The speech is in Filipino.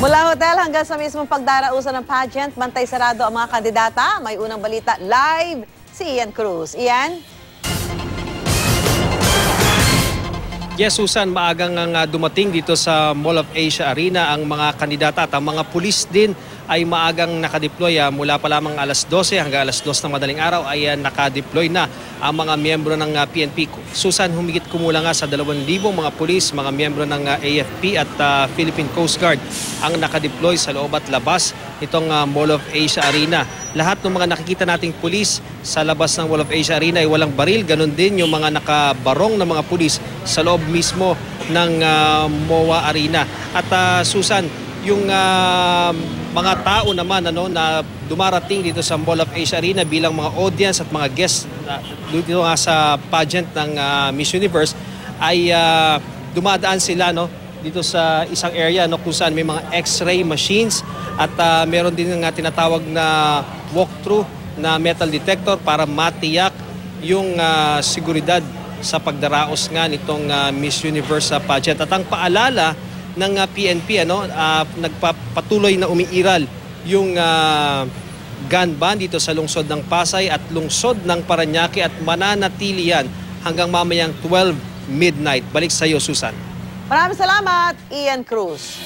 Mula hotel hanggang sa mismong pagdarausan ng pageant, bantay sarado ang mga kandidata. May unang balita live si Ian Cruz. Ian? Yes, Susan, maagang dumating dito sa Mall of Asia Arena ang mga kandidata at ang mga pulis din ay maagang nakadeploy mula pa lamang alas 12 hanggang alas 2 ng madaling araw ay nakadeploy na ang mga miyembro ng PNP. Susan, humigit kumulang sa 2,000 mga pulis, mga miyembro ng AFP at Philippine Coast Guard ang nakadeploy sa loob at labas nitong Mall of Asia Arena. Lahat ng mga nakikita nating pulis sa labas ng Mall of Asia Arena ay walang baril. Ganon din yung mga nakabarong na mga pulis sa loob mismo ng MOA Arena. At Susan, yung mga tao naman na dumarating dito sa Mall of Asia Arena bilang mga audience at mga guests dito nga sa pageant ng Miss Universe ay dumadaan sila dito sa isang area kung saan may mga X-ray machines at meron din nga tinatawag na walkthrough na metal detector para matiyak yung seguridad sa pagdaraos nga nitong Miss Universe pageant. At ang paalala ng PNP, nagpapatuloy na umiiral yung gun ban dito sa lungsod ng Pasay at lungsod ng Parañaque at mananatili yan hanggang mamayang 12 midnight. Balik sa iyo, Susan. Maraming salamat, Ian Cruz.